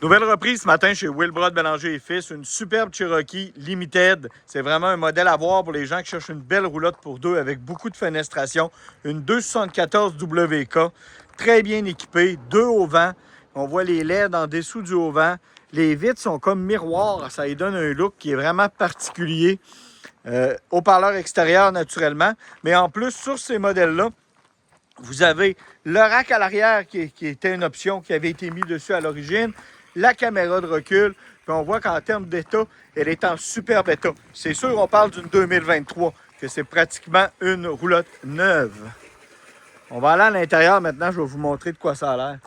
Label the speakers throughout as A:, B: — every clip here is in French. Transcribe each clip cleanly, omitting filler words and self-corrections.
A: Nouvelle reprise ce matin chez Wilbrod Bélanger et Fils, une superbe Cherokee Limited. C'est vraiment un modèle à voir pour les gens qui cherchent une belle roulotte pour deux avec beaucoup de fenestration. Une 274 WK, très bien équipée, deux au vent. On voit les LED en dessous du haut vent. Les vitres sont comme miroirs, ça lui donne un look qui est vraiment particulier. Haut-parleur extérieur naturellement, mais en plus sur ces modèles-là, vous avez le rack à l'arrière qui était une option qui avait été mise dessus à l'origine, la caméra de recul, puis on voit qu'en termes d'état, elle est en superbe état. C'est sûr, on parle d'une 2023, que c'est pratiquement une roulotte neuve. On va aller à l'intérieur maintenant, je vais vous montrer de quoi ça a l'air.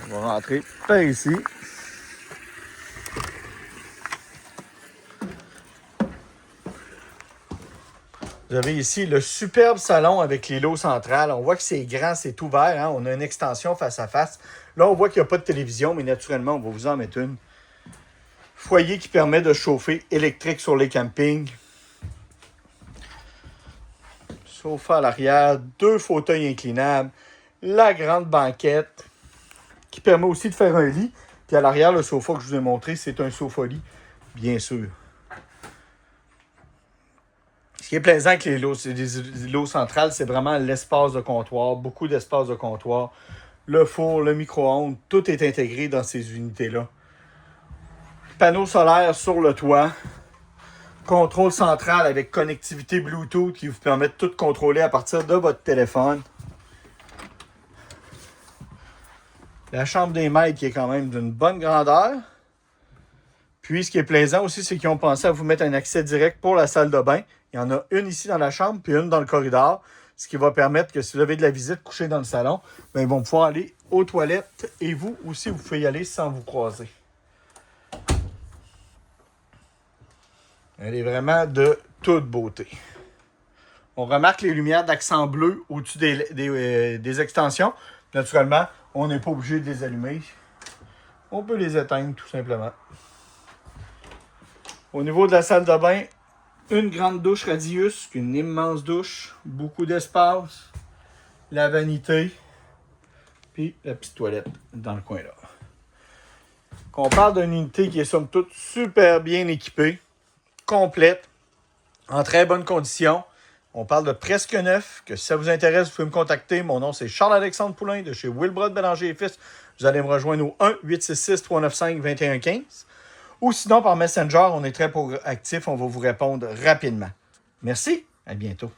A: On va rentrer par ici. Vous avez ici le superbe salon avec les lots centrales. On voit que c'est grand, c'est ouvert. Hein? On a une extension face à face. Là, on voit qu'il n'y a pas de télévision, mais naturellement, on va vous en mettre une. Foyer qui permet de chauffer électrique sur les campings. Sofa à l'arrière, deux fauteuils inclinables. La grande banquette qui permet aussi de faire un lit. Puis à l'arrière, le sofa que je vous ai montré, c'est un sofa-lit, bien sûr. Ce qui est plaisant avec les lots centrales, c'est vraiment l'espace de comptoir, beaucoup d'espace de comptoir. Le four, le micro-ondes, tout est intégré dans ces unités-là. Panneau solaire sur le toit. Contrôle central avec connectivité Bluetooth qui vous permet de tout contrôler à partir de votre téléphone. La chambre des maîtres qui est quand même d'une bonne grandeur. Puis, ce qui est plaisant aussi, c'est qu'ils ont pensé à vous mettre un accès direct pour la salle de bain. Il y en a une ici dans la chambre, puis une dans le corridor, ce qui va permettre que si vous avez de la visite couchée dans le salon, bien, ils vont pouvoir aller aux toilettes et vous aussi, vous pouvez y aller sans vous croiser. Elle est vraiment de toute beauté. On remarque les lumières d'accent bleu au-dessus des extensions. Naturellement, on n'est pas obligé de les allumer. On peut les éteindre tout simplement. Au niveau de la salle de bain, une grande douche Radius, une immense douche, beaucoup d'espace, la vanité, puis la petite toilette dans le coin là. Qu'on parle d'une unité qui est somme toute super bien équipée, complète, en très bonne condition. On parle de presque neuf, que si ça vous intéresse, vous pouvez me contacter. Mon nom, c'est Charles-Alexandre Poulain de chez Wilbrod Bélanger et Fils. Vous allez me rejoindre au 1-866-395-2115. Ou sinon, par Messenger, on est très actif, on va vous répondre rapidement. Merci, à bientôt.